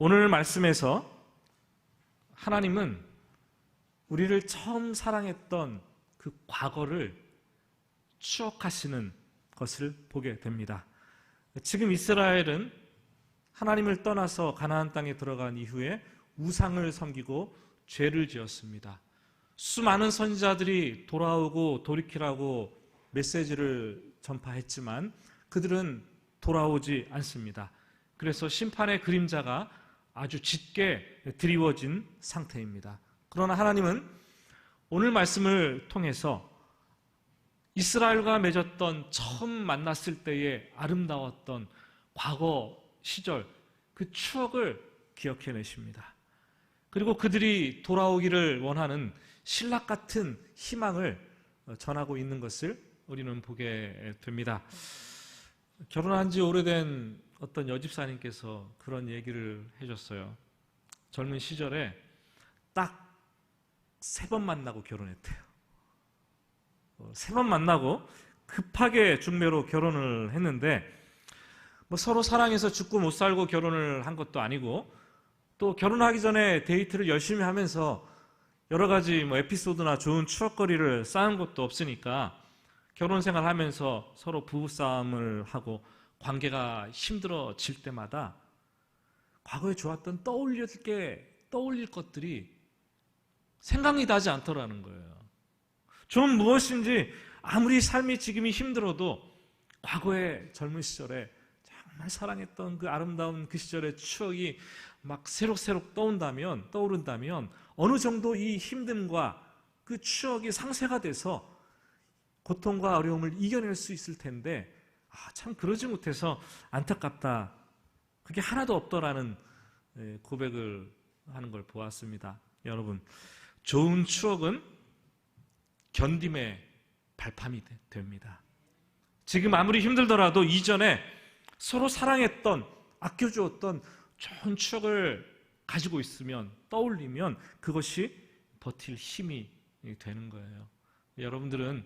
오늘 말씀에서 하나님은 우리를 처음 사랑했던 그 과거를 추억하시는 것을 보게 됩니다. 지금 이스라엘은 하나님을 떠나서 가나안 땅에 들어간 이후에 우상을 섬기고 죄를 지었습니다. 수많은 선지자들이 돌아오고 돌이키라고 메시지를 전파했지만 그들은 돌아오지 않습니다. 그래서 심판의 그림자가 아주 짙게 드리워진 상태입니다. 그러나 하나님은 오늘 말씀을 통해서 이스라엘과 맺었던 처음 만났을 때의 아름다웠던 과거 시절 그 추억을 기억해내십니다. 그리고 그들이 돌아오기를 원하는 신락 같은 희망을 전하고 있는 것을 우리는 보게 됩니다. 결혼한 지 오래된 어떤 여집사님께서 그런 얘기를 해줬어요. 젊은 시절에 딱 3번 만나고 결혼했대요. 3번 만나고 급하게 중매로 결혼을 했는데 서로 사랑해서 죽고 못 살고 결혼을 한 것도 아니고 또 결혼하기 전에 데이트를 열심히 하면서 여러 가지 에피소드나 좋은 추억거리를 쌓은 것도 없으니까 결혼 생활하면서 서로 부부싸움을 하고 관계가 힘들어질 때마다 과거에 좋았던 떠올릴 것들이 생각이 나지 않더라는 거예요. 좀 무엇인지 아무리 삶이 지금이 힘들어도 과거의 젊은 시절에 정말 사랑했던 그 아름다운 그 시절의 추억이 막 새록새록 떠오른다면 어느 정도 이 힘듦과 그 추억이 상쇄가 돼서 고통과 어려움을 이겨낼 수 있을 텐데 참 그러지 못해서 안타깝다. 그게 하나도 없더라는 고백을 하는 걸 보았습니다. 여러분, 좋은 추억은 견딤의 발판이 됩니다. 지금 아무리 힘들더라도 이전에 서로 사랑했던, 아껴주었던 좋은 추억을 가지고 있으면, 떠올리면 그것이 버틸 힘이 되는 거예요. 여러분들은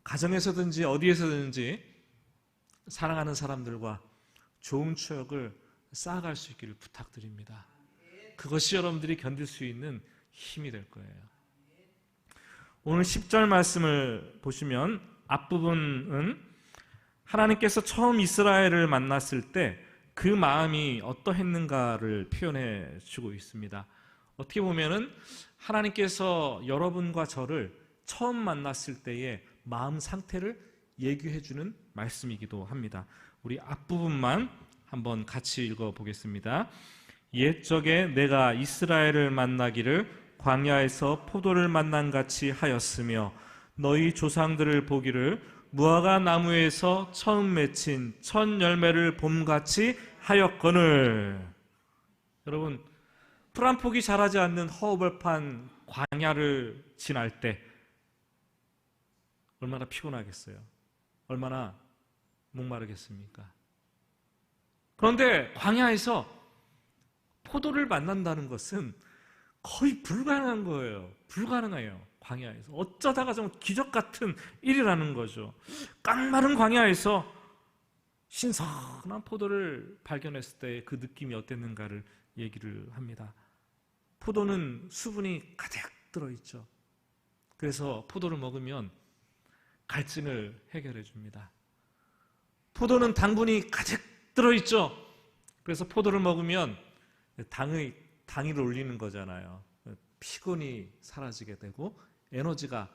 가정에서든지 어디에서든지 사랑하는 사람들과 좋은 추억을 쌓아갈 수 있기를 부탁드립니다. 그것이 여러분들이 견딜 수 있는 힘이 될 거예요. 오늘 10절 말씀을 보시면 앞부분은 하나님께서 처음 이스라엘을 만났을 때 그 마음이 어떠했는가를 표현해 주고 있습니다. 어떻게 보면은 하나님께서 여러분과 저를 처음 만났을 때의 마음 상태를 얘기해 주는 말씀이기도 합니다. 우리 앞부분만 한번 같이 읽어보겠습니다. 옛적에 내가 이스라엘을 만나기를 광야에서 포도를 만난 같이 하였으며 너희 조상들을 보기를 무화과 나무에서 처음 맺힌 첫 열매를 봄같이 하였거늘. 여러분, 풀 한 폭이 자라지 않는 허허벌판 광야를 지날 때 얼마나 피곤하겠어요? 얼마나 목마르겠습니까? 그런데 광야에서 포도를 만난다는 것은 거의 불가능한 거예요. 불가능해요. 광야에서. 어쩌다가 좀 기적 같은 일이라는 거죠. 깡마른 광야에서 신선한 포도를 발견했을 때 그 느낌이 어땠는가를 얘기를 합니다. 포도는 수분이 가득 들어있죠. 그래서 포도를 먹으면 갈증을 해결해 줍니다. 포도는 당분이 가득 들어있죠. 그래서 포도를 먹으면 당을 올리는 거잖아요. 피곤이 사라지게 되고 에너지가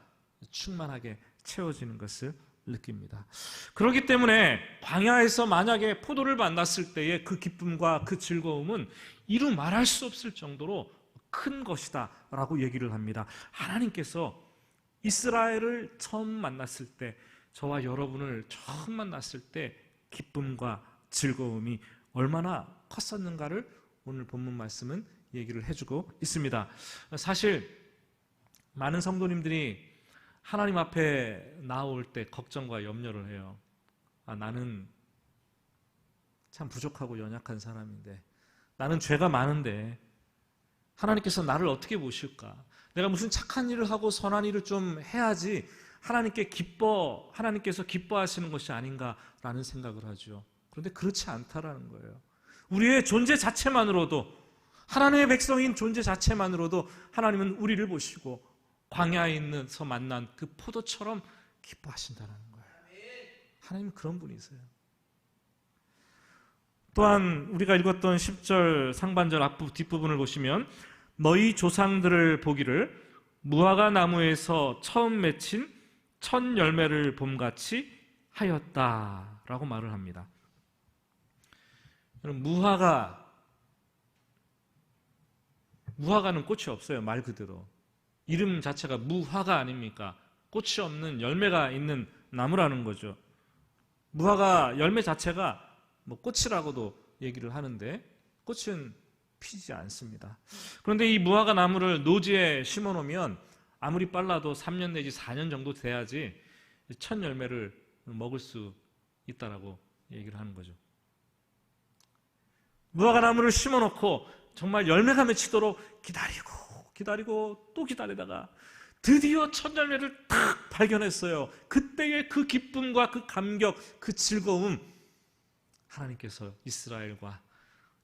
충만하게 채워지는 것을 느낍니다. 그렇기 때문에 광야에서 만약에 포도를 만났을 때의 그 기쁨과 그 즐거움은 이루 말할 수 없을 정도로 큰 것이다 라고 얘기를 합니다. 하나님께서 이스라엘을 처음 만났을 때, 저와 여러분을 처음 만났을 때 기쁨과 즐거움이 얼마나 컸었는가를 오늘 본문 말씀은 얘기를 해주고 있습니다. 사실 많은 성도님들이 하나님 앞에 나올 때 걱정과 염려를 해요. 나는 참 부족하고 연약한 사람인데, 나는 죄가 많은데 하나님께서 나를 어떻게 보실까? 내가 무슨 착한 일을 하고 선한 일을 좀 해야지 하나님께서 기뻐하시는 것이 아닌가라는 생각을 하죠. 그런데 그렇지 않다라는 거예요. 우리의 존재 자체만으로도, 하나님의 백성인 존재 자체만으로도 하나님은 우리를 보시고 광야에 있는서 만난 그 포도처럼 기뻐하신다는 거예요. 하나님은 그런 분이세요. 또한 우리가 읽었던 10절 상반절 뒷부분을 보시면 너희 조상들을 보기를 무화과 나무에서 처음 맺힌 첫 열매를 봄같이 하였다라고 말을 합니다. 여러분, 무화과는 꽃이 없어요. 말 그대로 이름 자체가 무화과 아닙니까? 꽃이 없는 열매가 있는 나무라는 거죠. 무화과 열매 자체가 뭐 꽃이라고도 얘기를 하는데 꽃은 피지 않습니다. 그런데 이 무화과 나무를 노지에 심어 놓으면 아무리 빨라도 3년 내지 4년 정도 돼야지 첫 열매를 먹을 수 있다라고 얘기를 하는 거죠. 무화과 나무를 심어 놓고 정말 열매가 맺히도록 기다리고 또 기다리다가 드디어 첫 열매를 딱 발견했어요. 그때의 그 기쁨과 그 감격, 그 즐거움, 하나님께서 이스라엘과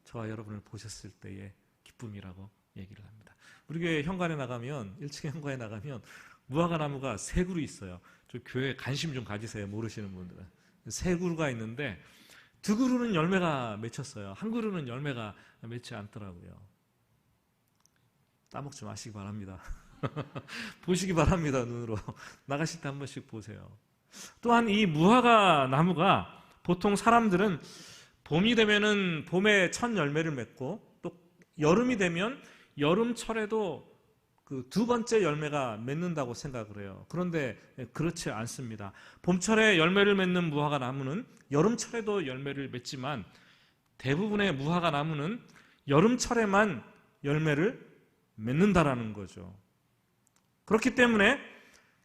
저와 여러분을 보셨을 때의 기쁨이라고 얘기를 합니다. 우리 교회 현관에 나가면, 1층 현관에 나가면 무화과 나무가 세 그루 있어요. 저 교회에 관심 좀 가지세요. 모르시는 분들은. 세 그루가 있는데 두 그루는 열매가 맺혔어요. 한 그루는 열매가 맺지 않더라고요. 따먹지 마시기 바랍니다. 보시기 바랍니다. 눈으로. 나가실 때 한 번씩 보세요. 또한 이 무화과 나무가 보통 사람들은 봄이 되면은 봄에 첫 열매를 맺고 또 여름이 되면 여름철에도 그 두 번째 열매가 맺는다고 생각을 해요. 그런데 그렇지 않습니다. 봄철에 열매를 맺는 무화과 나무는 여름철에도 열매를 맺지만 대부분의 무화과 나무는 여름철에만 열매를 맺는다라는 거죠. 그렇기 때문에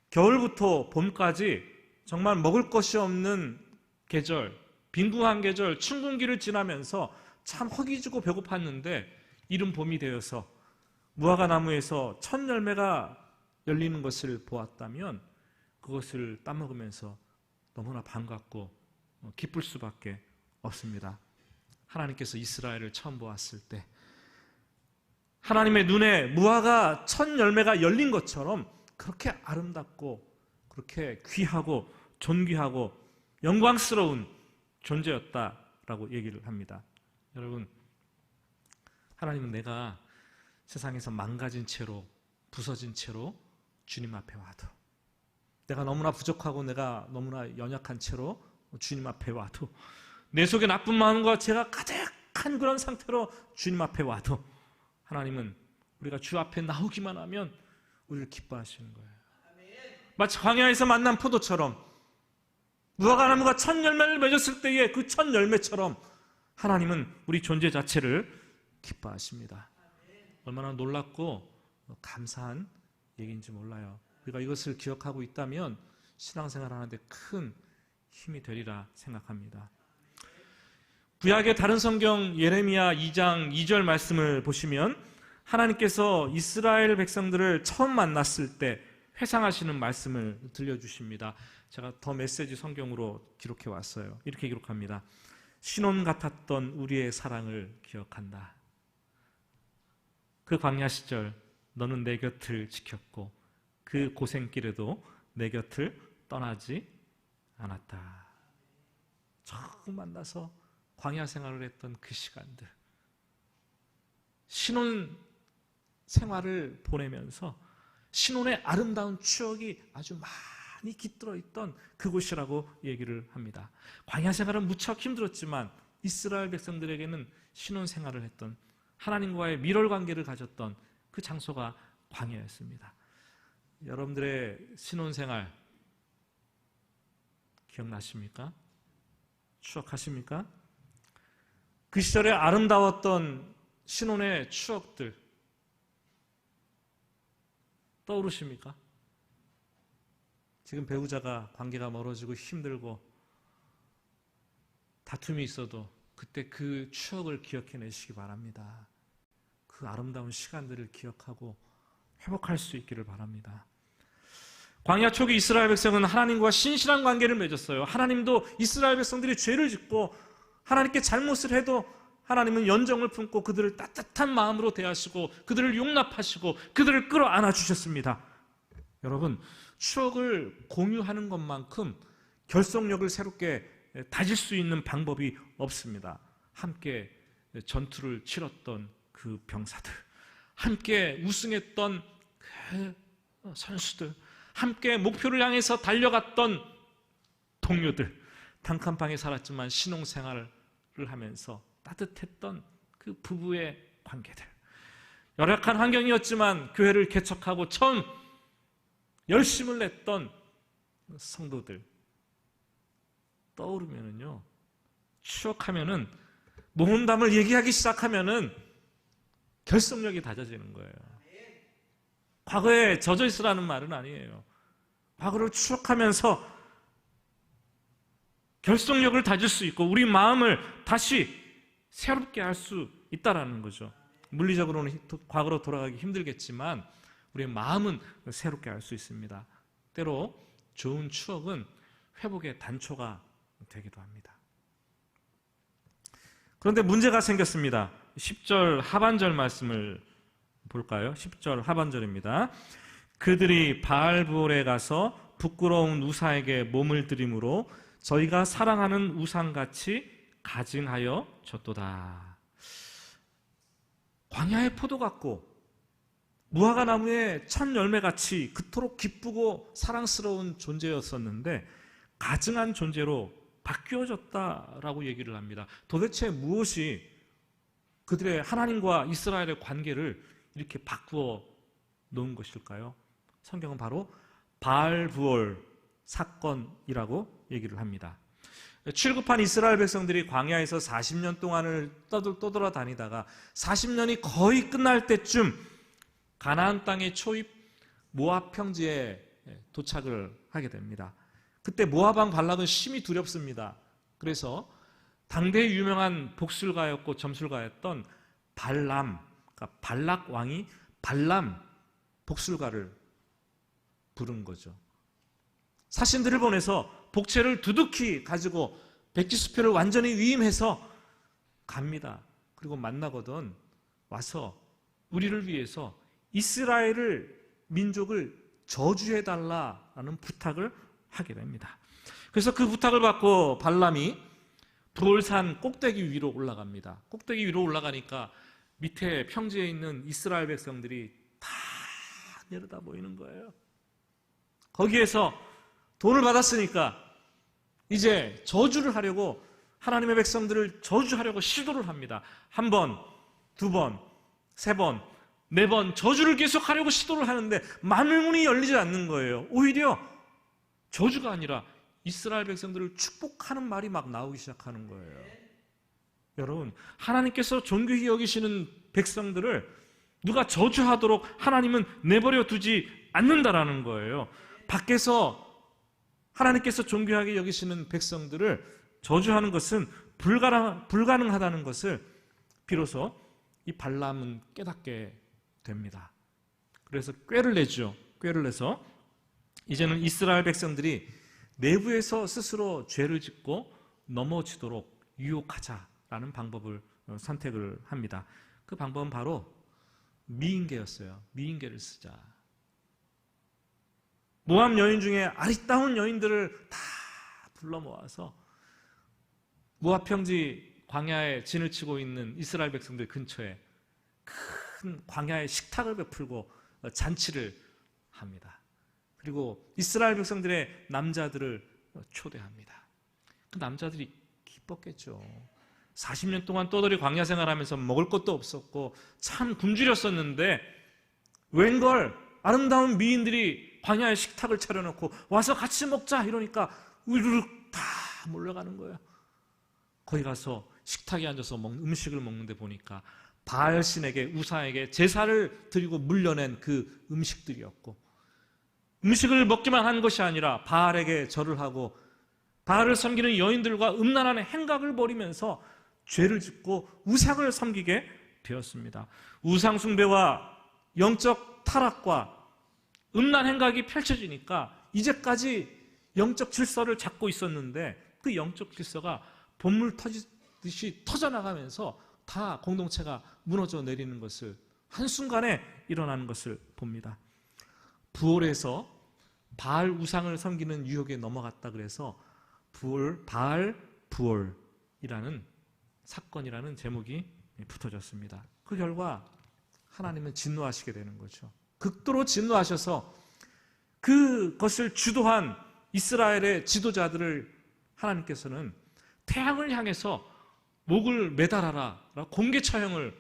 겨울부터 봄까지 정말 먹을 것이 없는 계절, 빈궁한 계절, 춘궁기를 지나면서 참 허기지고 배고팠는데 이른 봄이 되어서 무화과 나무에서 첫 열매가 열리는 것을 보았다면 그것을 따먹으면서 너무나 반갑고 기쁠 수밖에 없습니다. 하나님께서 이스라엘을 처음 보았을 때 하나님의 눈에 무화과 첫 열매가 열린 것처럼 그렇게 아름답고 그렇게 귀하고 존귀하고 영광스러운 존재였다라고 얘기를 합니다. 여러분, 하나님은 내가 세상에서 망가진 채로, 부서진 채로 주님 앞에 와도, 내가 너무나 부족하고 내가 너무나 연약한 채로 주님 앞에 와도, 내 속에 나쁜 마음과 죄가 가득한 그런 상태로 주님 앞에 와도 하나님은 우리가 주 앞에 나오기만 하면 우리를 기뻐하시는 거예요. 마치 광야에서 만난 포도처럼, 무화과 나무가 첫 열매를 맺었을 때의 그 첫 열매처럼 하나님은 우리 존재 자체를 기뻐하십니다. 얼마나 놀랍고 감사한 얘기인지 몰라요. 우리가 이것을 기억하고 있다면 신앙생활 하는데 큰 힘이 되리라 생각합니다. 구약의 다른 성경 예레미야 2장 2절 말씀을 보시면 하나님께서 이스라엘 백성들을 처음 만났을 때 회상하시는 말씀을 들려주십니다. 제가 더 메시지 성경으로 기록해 왔어요. 이렇게 기록합니다. 신혼 같았던 우리의 사랑을 기억한다. 그 광야 시절 너는 내 곁을 지켰고 그 고생길에도 내 곁을 떠나지 않았다. 처음 만나서 광야 생활을 했던 그 시간들, 신혼 생활을 보내면서 신혼의 아름다운 추억이 아주 많이 깃들어 있던 그곳이라고 얘기를 합니다. 광야 생활은 무척 힘들었지만 이스라엘 백성들에게는 신혼 생활을 했던, 하나님과의 밀월 관계를 가졌던 그 장소가 광야였습니다. 여러분들의 신혼 생활 기억나십니까? 추억하십니까? 그 시절에 아름다웠던 신혼의 추억들 떠오르십니까? 지금 배우자가 관계가 멀어지고 힘들고 다툼이 있어도 그때 그 추억을 기억해내시기 바랍니다. 그 아름다운 시간들을 기억하고 회복할 수 있기를 바랍니다. 광야 초기 이스라엘 백성은 하나님과 신실한 관계를 맺었어요. 하나님도 이스라엘 백성들이 죄를 짓고 하나님께 잘못을 해도 하나님은 연정을 품고 그들을 따뜻한 마음으로 대하시고 그들을 용납하시고 그들을 끌어안아 주셨습니다. 여러분, 추억을 공유하는 것만큼 결속력을 새롭게 다질 수 있는 방법이 없습니다. 함께 전투를 치렀던 그 병사들, 함께 우승했던 그 선수들, 함께 목표를 향해서 달려갔던 동료들, 단칸방에 살았지만 신혼생활을 하면서 따뜻했던 그 부부의 관계들, 열악한 환경이었지만 교회를 개척하고 처음 열심을 냈던 성도들 떠오르면은요, 추억하면은, 모험담을 얘기하기 시작하면은 결속력이 다져지는 거예요. 과거에 젖어 있으라는 말은 아니에요. 과거를 추억하면서 결속력을 다질 수 있고 우리 마음을 다시 새롭게 할 수 있다라는 거죠. 물리적으로는 과거로 돌아가기 힘들겠지만 우리의 마음은 새롭게 할 수 있습니다. 때로 좋은 추억은 회복의 단초가 되기도 합니다. 그런데 문제가 생겼습니다. 10절 하반절 말씀을 볼까요? 10절 하반절입니다. 그들이 바알브올에 가서 부끄러운 우사에게 몸을 들이므로 저희가 사랑하는 우상같이 가증하여 졌도다. 광야의 포도 같고 무화과 나무의 첫 열매같이 그토록 기쁘고 사랑스러운 존재였었는데 가증한 존재로 바뀌어졌다라고 얘기를 합니다. 도대체 무엇이 그들의 하나님과 이스라엘의 관계를 이렇게 바꾸어 놓은 것일까요? 성경은 바로 바알브올 사건이라고 얘기를 합니다. 출급한 이스라엘 백성들이 광야에서 40년 동안을 떠돌아다니다가 40년이 거의 끝날 때쯤 가나안 땅의 초입 모압 평지에 도착을 하게 됩니다. 그때 모압 왕 발락은 심히 두렵습니다. 그래서 당대의 유명한 복술가였고 점술가였던 발람, 그러니까 발락 왕이 발람 복술가를 부른 거죠. 사신들을 보내서 복채를 두둑히 가지고 백지수표를 완전히 위임해서 갑니다. 그리고 만나거든 와서 우리를 위해서 이스라엘을 민족을 저주해달라는 부탁을 하게 됩니다. 그래서 그 부탁을 받고 발람이 브올산 꼭대기 위로 올라갑니다. 꼭대기 위로 올라가니까 밑에 평지에 있는 이스라엘 백성들이 다 내려다 보이는 거예요. 거기에서 돈을 받았으니까 이제 저주를 하려고 하나님의 백성들을 저주하려고 시도를 합니다. 한 번, 두 번, 세 번, 네 번 저주를 계속하려고 시도를 하는데 만물문이 열리지 않는 거예요. 오히려 저주가 아니라 이스라엘 백성들을 축복하는 말이 막 나오기 시작하는 거예요. 여러분, 하나님께서 존귀히 여기시는 백성들을 누가 저주하도록 하나님은 내버려 두지 않는다라는 거예요. 밖에서 하나님께서 존귀하게 여기시는 백성들을 저주하는 것은 불가능하다는 것을 비로소 이 발람은 깨닫게 됩니다. 그래서 꾀를 내죠. 꾀를 내서 이제는 이스라엘 백성들이 내부에서 스스로 죄를 짓고 넘어지도록 유혹하자라는 방법을 선택을 합니다. 그 방법은 바로 미인계였어요. 미인계를 쓰자. 모압 여인 중에 아리따운 여인들을 다 불러 모아서 모압 평지 광야에 진을 치고 있는 이스라엘 백성들 근처에 큰 광야의 식탁을 베풀고 잔치를 합니다. 그리고 이스라엘 백성들의 남자들을 초대합니다. 그 남자들이 기뻤겠죠. 40년 동안 떠돌이 광야 생활하면서 먹을 것도 없었고 참 굶주렸었는데 웬걸 아름다운 미인들이 광야에 식탁을 차려놓고 와서 같이 먹자 이러니까 우르르 다 몰려가는 거예요. 거기 가서 식탁에 앉아서 음식을 먹는데 보니까 바알신에게 우사에게 제사를 드리고 물려낸 그 음식들이었고 음식을 먹기만 한 것이 아니라 바알에게 절을 하고 바알을 섬기는 여인들과 음란한 행각을 벌이면서 죄를 짓고 우상을 섬기게 되었습니다. 우상 숭배와 영적 타락과 음란 행각이 펼쳐지니까 이제까지 영적 질서를 잡고 있었는데 그 영적 질서가 본물 터지듯이 터져나가면서 다 공동체가 무너져 내리는 것을 한순간에 일어나는 것을 봅니다. 부올에서 바알 우상을 섬기는 유혹에 넘어갔다 그래서 바알 부올이라는 사건이라는 제목이 붙어졌습니다. 그 결과 하나님은 진노하시게 되는 거죠. 극도로 진노하셔서 그것을 주도한 이스라엘의 지도자들을 하나님께서는 태양을 향해서 목을 매달아라 공개 처형을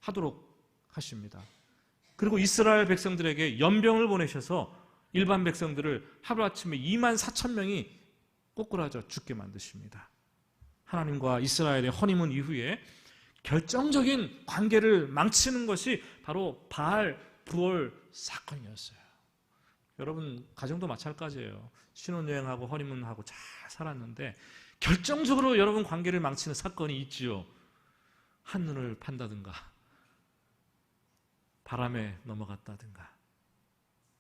하도록 하십니다. 그리고 이스라엘 백성들에게 연병을 보내셔서 일반 백성들을 하루아침에 2만 4천 명이 꼬꾸라져 죽게 만드십니다. 하나님과 이스라엘의 허니문 이후에 결정적인 관계를 망치는 것이 바로 바알 부올 사건이었어요. 여러분 가정도 마찬가지예요. 신혼여행하고 허니문하고 잘 살았는데 결정적으로 여러분 관계를 망치는 사건이 있지요. 한눈을 판다든가 바람에 넘어갔다든가.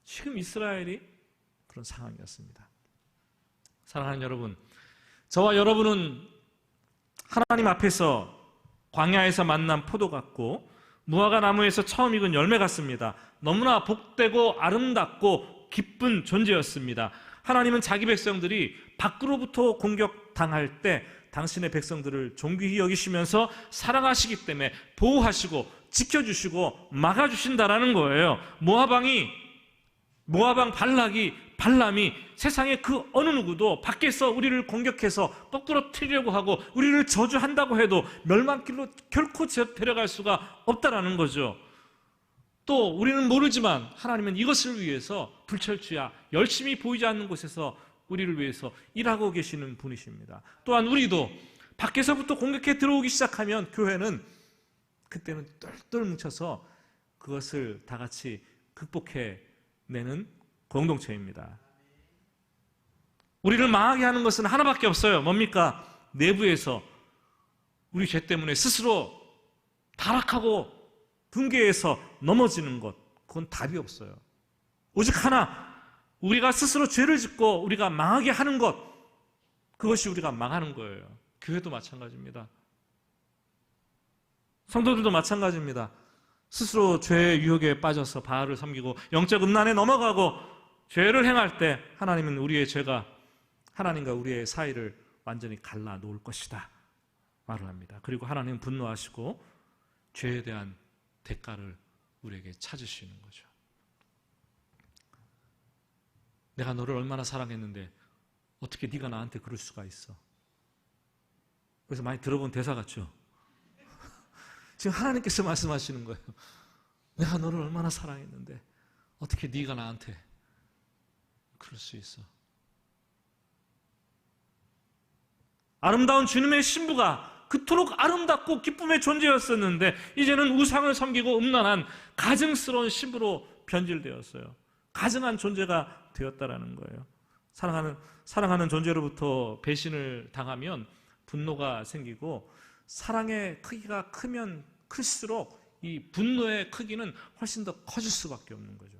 지금 이스라엘이 그런 상황이었습니다. 사랑하는 여러분, 저와 여러분은 하나님 앞에서 광야에서 만난 포도 같고 무화과 나무에서 처음 익은 열매 같습니다. 너무나 복되고 아름답고 기쁜 존재였습니다. 하나님은 자기 백성들이 밖으로부터 공격당할 때 당신의 백성들을 존귀히 여기시면서 사랑하시기 때문에 보호하시고 지켜주시고 막아주신다라는 거예요. 모아방 발람이 세상의 그 어느 누구도 밖에서 우리를 공격해서 뻐꾸러뜨리려고 하고 우리를 저주한다고 해도 멸망길로 결코 데려갈 수가 없다라는 거죠. 또 우리는 모르지만 하나님은 이것을 위해서 불철주야 열심히 보이지 않는 곳에서 우리를 위해서 일하고 계시는 분이십니다. 또한 우리도 밖에서부터 공격해 들어오기 시작하면 교회는 그때는 똘똘 뭉쳐서 그것을 다 같이 극복해내는 공동체입니다. 우리를 망하게 하는 것은 하나밖에 없어요. 뭡니까? 내부에서 우리 죄 때문에 스스로 타락하고 붕괴해서 넘어지는 것, 그건 답이 없어요. 오직 하나, 우리가 스스로 죄를 짓고 우리가 망하게 하는 것, 그것이 우리가 망하는 거예요. 교회도 마찬가지입니다. 성도들도 마찬가지입니다. 스스로 죄의 유혹에 빠져서 바알을 섬기고 영적 음란에 넘어가고 죄를 행할 때 하나님은 우리의 죄가 하나님과 우리의 사이를 완전히 갈라 놓을 것이다 말을 합니다. 그리고 하나님은 분노하시고 죄에 대한 대가를 우리에게 찾으시는 거죠. 내가 너를 얼마나 사랑했는데 어떻게 네가 나한테 그럴 수가 있어? 그래서 많이 들어본 대사 같죠? 지금 하나님께서 말씀하시는 거예요. 내가 너를 얼마나 사랑했는데 어떻게 네가 나한테 그럴 수 있어? 아름다운 주님의 신부가 그토록 아름답고 기쁨의 존재였었는데 이제는 우상을 섬기고 음란한 가증스러운 신부로 변질되었어요. 가증한 존재가 되었다라는 거예요. 사랑하는 존재로부터 배신을 당하면 분노가 생기고 사랑의 크기가 크면 클수록 이 분노의 크기는 훨씬 더 커질 수밖에 없는 거죠.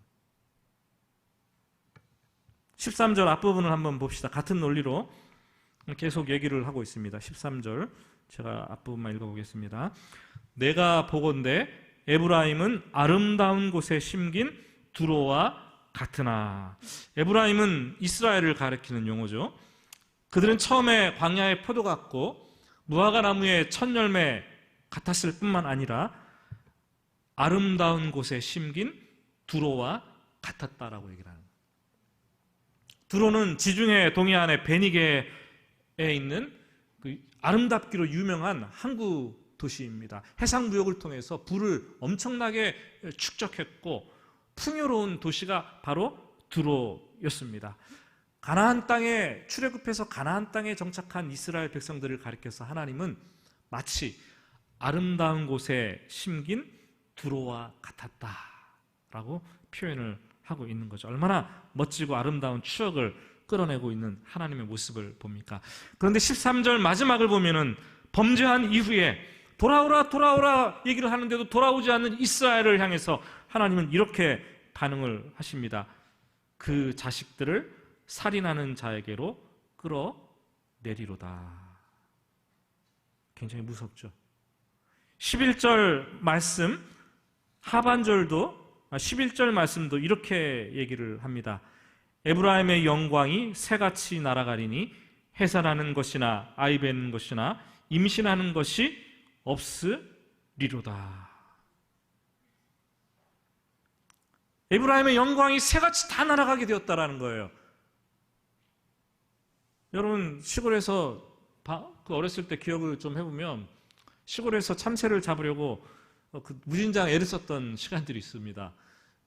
13절 앞부분을 한번 봅시다. 같은 논리로 계속 얘기를 하고 있습니다. 13절 제가 앞부분만 읽어보겠습니다. 내가 보건대 에브라임은 아름다운 곳에 심긴 두로와 같으나. 에브라임은 이스라엘을 가리키는 용어죠. 그들은 처음에 광야의 포도 같고 무화과 나무의 첫 열매 같았을 뿐만 아니라 아름다운 곳에 심긴 두로와 같았다라고 얘기를 하는 거예요. 두로는 지중해 동해안의 베니게에 있는 그 아름답기로 유명한 항구 도시입니다. 해상 무역을 통해서 부를 엄청나게 축적했고 풍요로운 도시가 바로 두로였습니다. 가나안 땅에 출애굽해서 가나안 땅에 정착한 이스라엘 백성들을 가리켜서 하나님은 마치 아름다운 곳에 심긴 두로와 같았다라고 표현을 하고 있는 거죠. 얼마나 멋지고 아름다운 추억을 끌어내고 있는 하나님의 모습을 봅니까? 그런데 13절 마지막을 보면은 범죄한 이후에 돌아오라 얘기를 하는데도 돌아오지 않는 이스라엘을 향해서 하나님은 이렇게 반응을 하십니다. 그 자식들을 살인하는 자에게로 끌어내리로다. 굉장히 무섭죠. 11절 말씀 하반절도 11절 말씀도 이렇게 얘기를 합니다. 에브라임의 영광이 새같이 날아가리니 해산하는 것이나 아이 뱉는 것이나 임신하는 것이 없으리로다. 에브라임의 영광이 새같이 다 날아가게 되었다라는 거예요. 여러분 시골에서 어렸을 때 기억을 좀 해보면 시골에서 참새를 잡으려고 그 무진장 애를 썼던 시간들이 있습니다.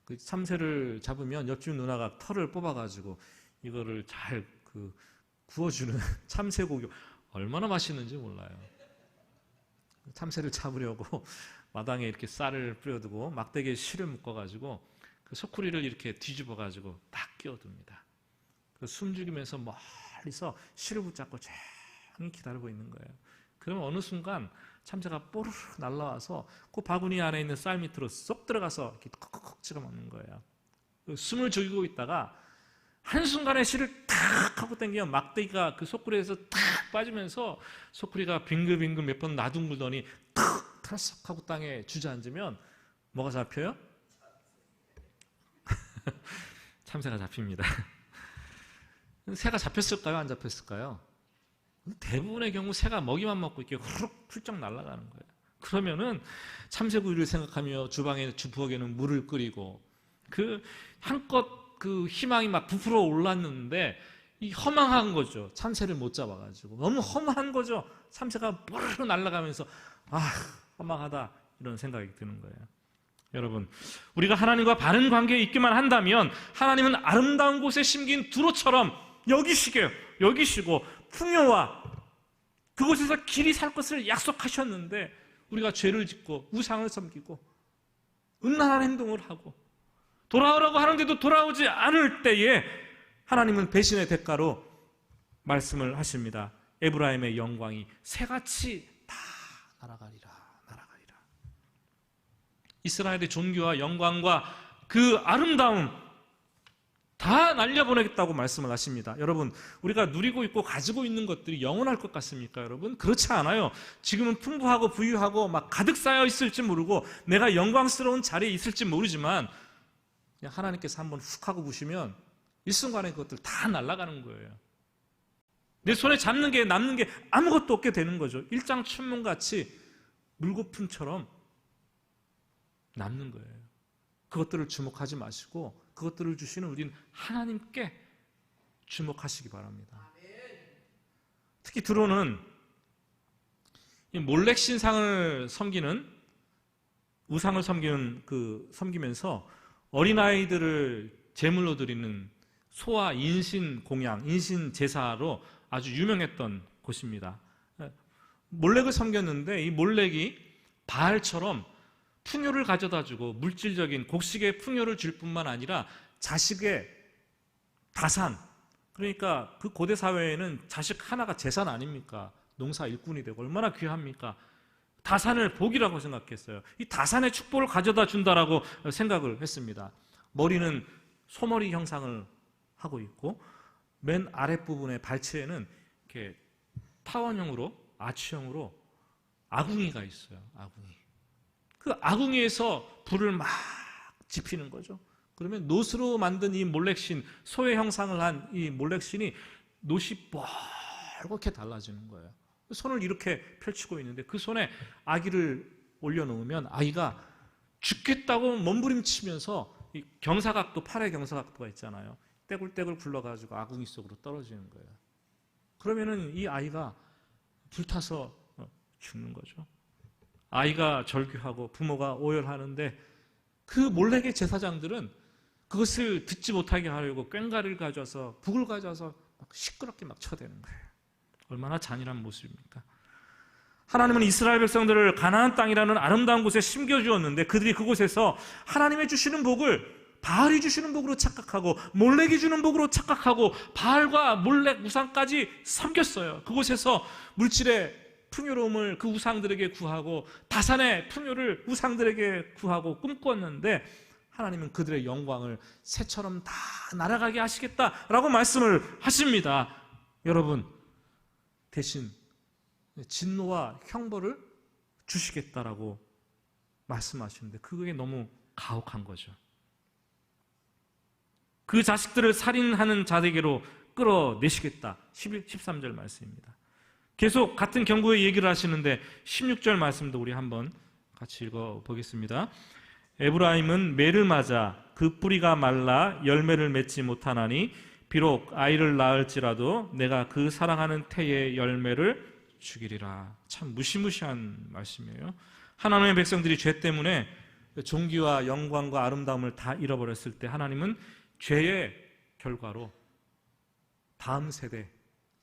그 참새를 잡으면 옆집 누나가 털을 뽑아가지고 이거를 잘 구워주는 참새고기 얼마나 맛있는지 몰라요. 참새를 잡으려고 마당에 이렇게 쌀을 뿌려두고 막대기에 실을 묶어가지고 그 소쿠리를 이렇게 뒤집어가지고 딱 끼워둡니다. 숨죽이면서 멀리서 실을 붙잡고 조용히 기다리고 있는 거예요. 그러면 어느 순간 참새가 뽀르르 날라와서 그 바구니 안에 있는 쌀 밑으로 쏙 들어가서 이렇게 콕콕 찍어 먹는 거예요. 숨을 죽이고 있다가 한순간에 실을 탁 하고 당기면 막대기가 그 소쿠리에서 탁 빠지면서 소쿠리가 빙글빙글 몇 번 나둥글더니 탁 탈썩 하고 땅에 주저앉으면 뭐가 잡혀요? 참새가 잡힙니다. 새가 잡혔을까요? 안 잡혔을까요? 대부분의 경우 새가 먹이만 먹고 이렇게 후룩 훌쩍 날아가는 거예요. 그러면은 참새구이를 생각하며 주방에 부엌에는 물을 끓이고 그 한껏 그 희망이 막 부풀어 올랐는데 이 허망한 거죠. 참새를 못 잡아가지고 너무 허망한 거죠. 참새가 뽀르르 날아가면서 허망하다 이런 생각이 드는 거예요. 여러분, 우리가 하나님과 바른 관계에 있기만 한다면 하나님은 아름다운 곳에 심긴 두로처럼 여기시고 풍요와 그곳에서 길이 살 것을 약속하셨는데 우리가 죄를 짓고 우상을 섬기고 음란한 행동을 하고 돌아오라고 하는데도 돌아오지 않을 때에 하나님은 배신의 대가로 말씀을 하십니다. 에브라임의 영광이 새같이 다 날아가리라. 이스라엘의 존귀와 영광과 그 아름다움 다 날려보내겠다고 말씀을 하십니다. 여러분, 우리가 누리고 있고 가지고 있는 것들이 영원할 것 같습니까, 여러분? 그렇지 않아요. 지금은 풍부하고 부유하고 막 가득 쌓여 있을지 모르고 내가 영광스러운 자리에 있을지 모르지만 그냥 하나님께서 한번 훅 하고 부시면 일순간에 그것들 다 날아가는 거예요. 내 손에 잡는 게 남는 게 아무것도 없게 되는 거죠. 일장춘몽같이 물거품처럼 남는 거예요. 그것들을 주목하지 마시고 그것들을 주시는 우린 하나님께 주목하시기 바랍니다. 특히 드론은 몰렉 신상을 섬기는 우상을 섬기면서 어린아이들을 제물로 드리는 소와 인신 공양, 인신 제사로 아주 유명했던 곳입니다. 몰렉을 섬겼는데 이 몰렉이 바알처럼 풍요를 가져다주고 물질적인 곡식의 풍요를 줄 뿐만 아니라 자식의 다산, 그러니까 그 고대 사회에는 자식 하나가 재산 아닙니까? 농사 일꾼이 되고 얼마나 귀합니까? 다산을 복이라고 생각했어요. 이 다산의 축복을 가져다 준다라고 생각을 했습니다. 머리는 소머리 형상을 하고 있고 맨 아랫부분의 발치에는 이렇게 타원형으로 아치형으로 아궁이가 있어요. 아궁이. 그 아궁이에서 불을 막 지피는 거죠. 그러면 놋으로 만든 이 몰렉신, 소의 형상을 한 이 몰렉신이 놋이 뻘겋게 달라지는 거예요. 손을 이렇게 펼치고 있는데 그 손에 아기를 올려놓으면 아이가 죽겠다고 몸부림치면서 이 경사각도, 팔의 경사각도가 있잖아요. 떼굴떼굴 굴러가지고 아궁이 속으로 떨어지는 거예요. 그러면은 이 아이가 불타서 죽는 거죠. 아이가 절규하고 부모가 오열하는데 그 몰렉의 제사장들은 그것을 듣지 못하게 하려고 꽹과리를 가져와서 북을 가져와서 막 시끄럽게 막 쳐대는 거예요. 얼마나 잔인한 모습입니까? 하나님은 이스라엘 백성들을 가나안 땅이라는 아름다운 곳에 심겨주었는데 그들이 그곳에서 하나님이 주시는 복을 바알이 주시는 복으로 착각하고 몰렉이 주는 복으로 착각하고 바알과 몰렉 우상까지 섬겼어요. 그곳에서 물질의 풍요로움을 그 우상들에게 구하고 다산의 풍요를 우상들에게 구하고 꿈꾸었는데 하나님은 그들의 영광을 새처럼 다 날아가게 하시겠다라고 말씀을 하십니다. 여러분, 대신 진노와 형벌을 주시겠다라고 말씀하시는데 그게 너무 가혹한 거죠. 그 자식들을 살인하는 자에게로 끌어내시겠다. 13절 말씀입니다. 계속 같은 경고의 얘기를 하시는데 16절 말씀도 우리 한번 같이 읽어보겠습니다. 에브라임은 매를 맞아 그 뿌리가 말라 열매를 맺지 못하나니 비록 아이를 낳을지라도 내가 그 사랑하는 태의 열매를 죽이리라. 참 무시무시한 말씀이에요. 하나님의 백성들이 죄 때문에 존귀와 영광과 아름다움을 다 잃어버렸을 때 하나님은 죄의 결과로 다음 세대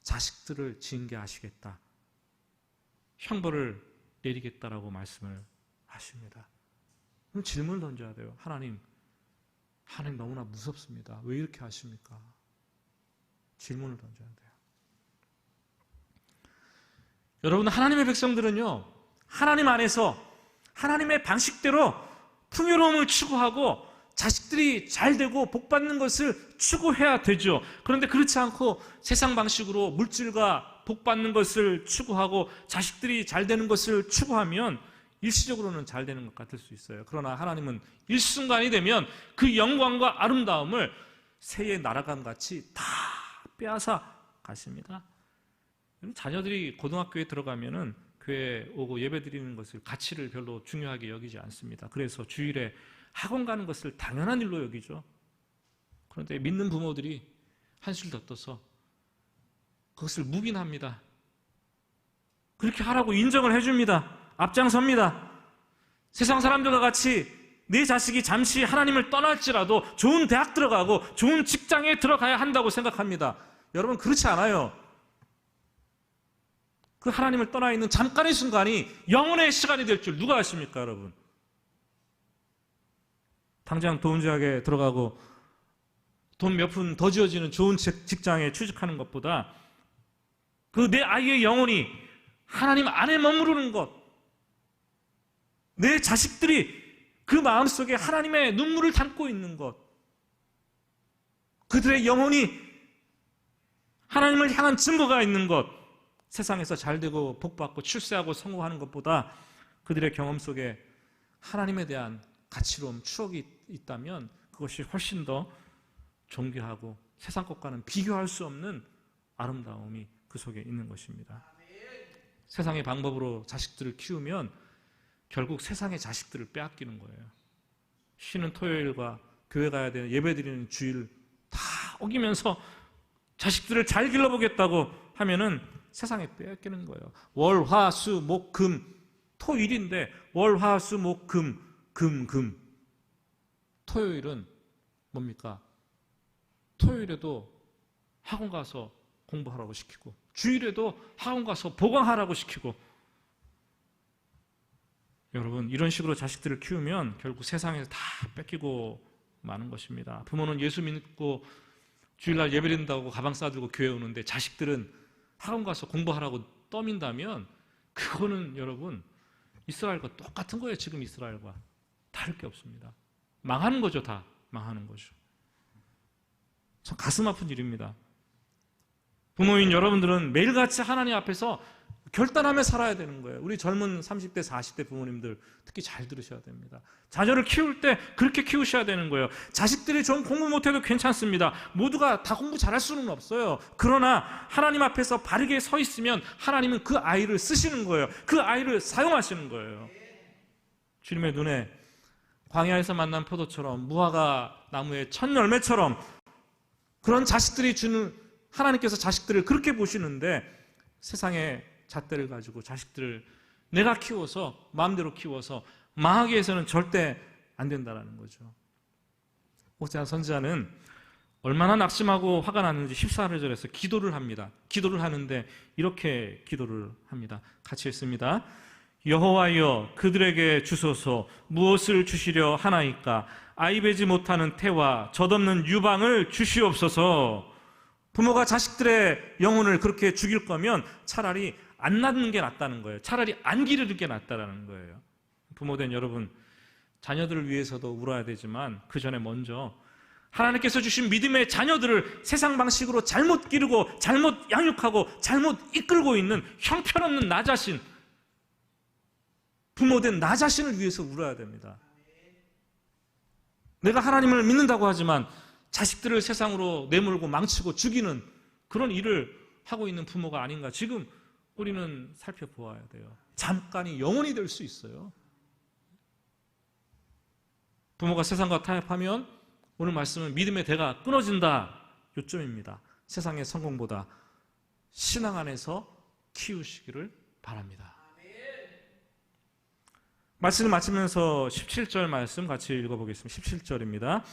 자식들을 징계하시겠다. 형벌을 내리겠다라고 말씀을 하십니다. 그럼 질문을 던져야 돼요. 하나님 너무나 무섭습니다. 왜 이렇게 하십니까? 질문을 던져야 돼요. 여러분, 하나님의 백성들은요, 하나님 안에서 하나님의 방식대로 풍요로움을 추구하고 자식들이 잘 되고 복 받는 것을 추구해야 되죠. 그런데 그렇지 않고 세상 방식으로 물질과 복 받는 것을 추구하고 자식들이 잘 되는 것을 추구하면 일시적으로는 잘 되는 것 같을 수 있어요. 그러나 하나님은 일순간이 되면 그 영광과 아름다움을 새의 날아감 같이 다 빼앗아 가십니다. 자녀들이 고등학교에 들어가면은 교회에 오고 예배 드리는 것을 가치를 별로 중요하게 여기지 않습니다. 그래서 주일에 학원 가는 것을 당연한 일로 여기죠. 그런데 믿는 부모들이 한술 더 떠서 그것을 묵인합니다. 그렇게 하라고 인정을 해줍니다. 앞장섭니다. 세상 사람들과 같이 내 자식이 잠시 하나님을 떠날지라도 좋은 대학 들어가고 좋은 직장에 들어가야 한다고 생각합니다. 여러분, 그렇지 않아요. 그 하나님을 떠나 있는 잠깐의 순간이 영혼의 시간이 될 줄 누가 아십니까, 여러분? 당장 도운지학에 들어가고 돈 몇 푼 더 지어지는 좋은 직장에 취직하는 것보다 그 내 아이의 영혼이 하나님 안에 머무르는 것, 내 자식들이 그 마음속에 하나님의 눈물을 담고 있는 것, 그들의 영혼이 하나님을 향한 증거가 있는 것, 세상에서 잘되고 복받고 출세하고 성공하는 것보다 그들의 경험 속에 하나님에 대한 가치로움, 추억이 있다면 그것이 훨씬 더 존귀하고 세상 것과는 비교할 수 없는 아름다움이 그 속에 있는 것입니다. 세상의 방법으로 자식들을 키우면 결국 세상의 자식들을 빼앗기는 거예요. 쉬는 토요일과 교회 가야 되는 예배드리는 주일 다 어기면서 자식들을 잘 길러보겠다고 하면은 세상에 빼앗기는 거예요. 월, 화, 수, 목, 금, 토일인데 월, 화, 수, 목, 금. 토요일은 뭡니까? 토요일에도 학원 가서 공부하라고 시키고 주일에도 학원 가서 보강하라고 시키고, 여러분, 이런 식으로 자식들을 키우면 결국 세상에서 다 뺏기고 마는 것입니다. 부모는 예수 믿고 주일날 예배드린다고 가방 싸들고 교회 오는데 자식들은 학원 가서 공부하라고 떠민다면 그거는 여러분 이스라엘과 똑같은 거예요. 지금 이스라엘과 다를 게 없습니다. 망하는 거죠. 다 망하는 거죠. 참 가슴 아픈 일입니다. 부모인 여러분들은 매일같이 하나님 앞에서 결단하며 살아야 되는 거예요. 우리 젊은 30대, 40대 부모님들 특히 잘 들으셔야 됩니다. 자녀를 키울 때 그렇게 키우셔야 되는 거예요. 자식들이 좀 공부 못해도 괜찮습니다. 모두가 다 공부 잘할 수는 없어요. 그러나 하나님 앞에서 바르게 서 있으면 하나님은 그 아이를 쓰시는 거예요. 그 아이를 사용하시는 거예요. 주님의 눈에 광야에서 만난 포도처럼, 무화과 나무의 첫 열매처럼 그런 자식들이 주는, 하나님께서 자식들을 그렇게 보시는데 세상의 잣대를 가지고 자식들을 내가 키워서 마음대로 키워서 망하게 해서는 절대 안 된다는 거죠. 호세아 선지자는 얼마나 낙심하고 화가 났는지 14절에서 기도를 합니다. 기도를 하는데 이렇게 기도를 합니다. 같이 읽습니다. 여호와여, 그들에게 주소서. 무엇을 주시려 하나이까? 아이 베지 못하는 태와 젖없는 유방을 주시옵소서. 부모가 자식들의 영혼을 그렇게 죽일 거면 차라리 안 낳는 게 낫다는 거예요. 차라리 안 기르는 게 낫다는 거예요. 부모된 여러분, 자녀들을 위해서도 울어야 되지만 그 전에 먼저 하나님께서 주신 믿음의 자녀들을 세상 방식으로 잘못 기르고 잘못 양육하고 잘못 이끌고 있는 형편없는 나 자신, 부모된 나 자신을 위해서 울어야 됩니다. 내가 하나님을 믿는다고 하지만 자식들을 세상으로 내몰고 망치고 죽이는 그런 일을 하고 있는 부모가 아닌가 지금 우리는 살펴보아야 돼요. 잠깐이 영원히 될 수 있어요. 부모가 세상과 타협하면 오늘 말씀은 믿음의 대가 끊어진다. 요점입니다. 세상의 성공보다 신앙 안에서 키우시기를 바랍니다. 말씀을 마치면서 17절 말씀 같이 읽어보겠습니다. 17절입니다.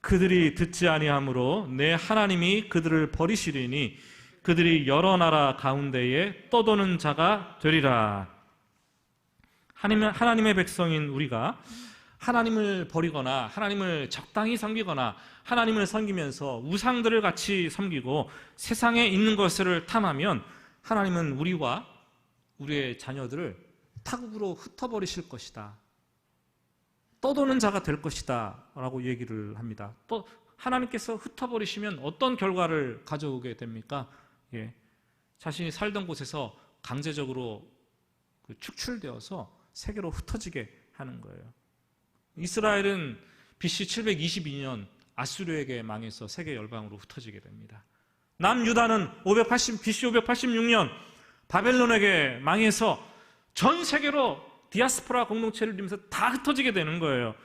그들이 듣지 아니하므로 내 하나님이 그들을 버리시리니 그들이 여러 나라 가운데에 떠도는 자가 되리라. 하나님의 백성인 우리가 하나님을 버리거나 하나님을 적당히 섬기거나 하나님을 섬기면서 우상들을 같이 섬기고 세상에 있는 것을 탐하면 하나님은 우리와 우리의 자녀들을 타국으로 흩어버리실 것이다. 떠도는 자가 될 것이다 라고 얘기를 합니다. 또 하나님께서 흩어버리시면 어떤 결과를 가져오게 됩니까? 자신이 살던 곳에서 강제적으로 축출되어서 세계로 흩어지게 하는 거예요. 이스라엘은 BC 722년 아수르에게 망해서 세계 열방으로 흩어지게 됩니다. 남유다는 BC 586년 바벨론에게 망해서 전 세계로 디아스포라 공동체를 이루면서 다 흩어지게 되는 거예요.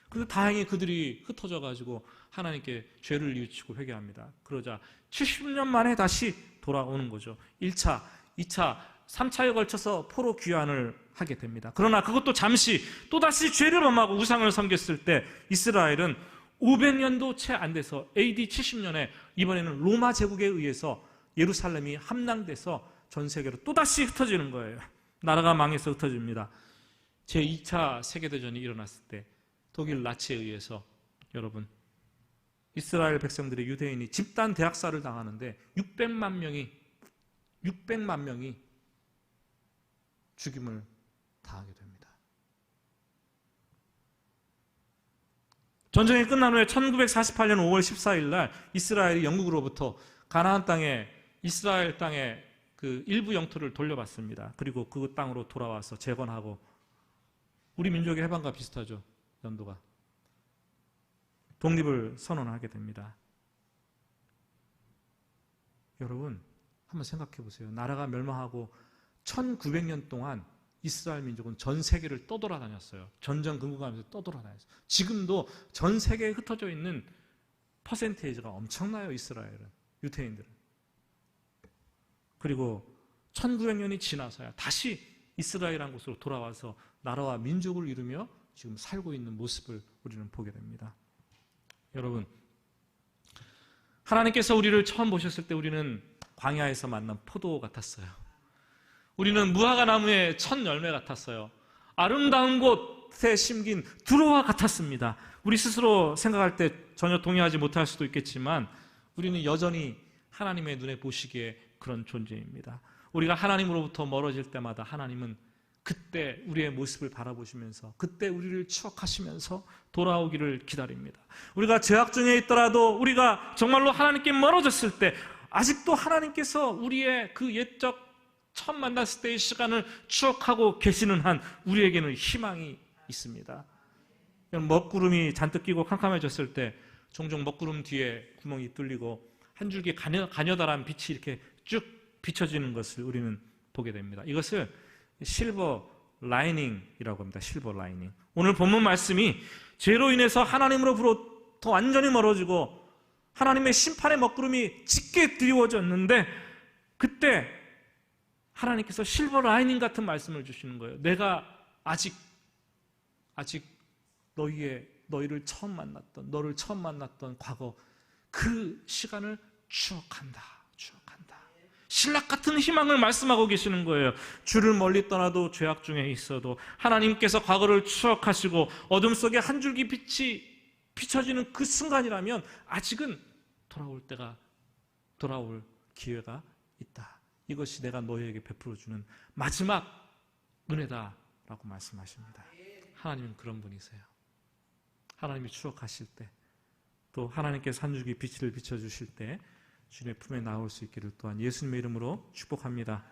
그런데 다행히 그들이 흩어져가지고 하나님께 죄를 뉘우치고 회개합니다. 그러자 70년 만에 다시 돌아오는 거죠. 1차, 2차, 3차에 걸쳐서 포로 귀환을 하게 됩니다. 그러나 그것도 잠시 또다시 죄를 범하고 우상을 섬겼을 때 이스라엘은 500년도 채 안 돼서 AD 70년에 이번에는 로마 제국에 의해서 예루살렘이 함락돼서 전 세계로 또다시 흩어지는 거예요. 나라가 망해서 흩어집니다. 제2차 세계대전이 일어났을 때 독일 나치에 의해서 여러분 이스라엘 백성들의 유대인이 집단 대학살을 당하는데 600만 명이 죽임을 당하게 됩니다. 전쟁이 끝난 후에 1948년 5월 14일 날 이스라엘이 영국으로부터 가나안 땅에 이스라엘 땅에 그 일부 영토를 돌려받습니다. 그리고 그 땅으로 돌아와서 재건하고 우리 민족의 해방과 비슷하죠. 연도가. 독립을 선언하게 됩니다. 여러분 한번 생각해 보세요. 나라가 멸망하고 1900년 동안 이스라엘 민족은 전 세계를 떠돌아다녔어요. 전전 근거하면서 떠돌아다녔어요. 지금도 전 세계에 흩어져 있는 퍼센테이지가 엄청나요. 이스라엘은, 유대인들은. 그리고 1900년이 지나서야 다시 이스라엘한 곳으로 돌아와서 나라와 민족을 이루며 지금 살고 있는 모습을 우리는 보게 됩니다. 여러분, 하나님께서 우리를 처음 보셨을 때 우리는 광야에서 만난 포도 같았어요. 우리는 무화과 나무의 첫 열매 같았어요. 아름다운 곳에 심긴 두로와 같았습니다. 우리 스스로 생각할 때 전혀 동의하지 못할 수도 있겠지만 우리는 여전히 하나님의 눈에 보시기에 그런 존재입니다. 우리가 하나님으로부터 멀어질 때마다 하나님은 그때 우리의 모습을 바라보시면서 그때 우리를 추억하시면서 돌아오기를 기다립니다. 우리가 죄악 중에 있더라도 우리가 정말로 하나님께 멀어졌을 때 아직도 하나님께서 우리의 그 옛적 처음 만났을 때의 시간을 추억하고 계시는 한 우리에게는 희망이 있습니다. 먹구름이 잔뜩 끼고 캄캄해졌을 때 종종 먹구름 뒤에 구멍이 뚫리고 한 줄기 가녀다란 빛이 이렇게 쭉 비춰지는 것을 우리는 보게 됩니다. 이것을 실버 라이닝이라고 합니다. 실버 라이닝. 오늘 본문 말씀이 죄로 인해서 하나님으로부터 완전히 멀어지고 하나님의 심판의 먹구름이 짙게 드리워졌는데 그때 하나님께서 실버 라이닝 같은 말씀을 주시는 거예요. 내가 아직 너를 처음 만났던 과거 그 시간을 추억한다. 신락 같은 희망을 말씀하고 계시는 거예요. 주를 멀리 떠나도 죄악 중에 있어도 하나님께서 과거를 추억하시고 어둠 속에 한 줄기 빛이 비춰지는 그 순간이라면 아직은 돌아올 기회가 있다. 이것이 내가 너희에게 베풀어주는 마지막 은혜다라고 말씀하십니다. 하나님은 그런 분이세요. 하나님이 추억하실 때 또 하나님께서 한 줄기 빛을 비춰주실 때 주님의 품에 나올 수 있기를 또한 예수님의 이름으로 축복합니다.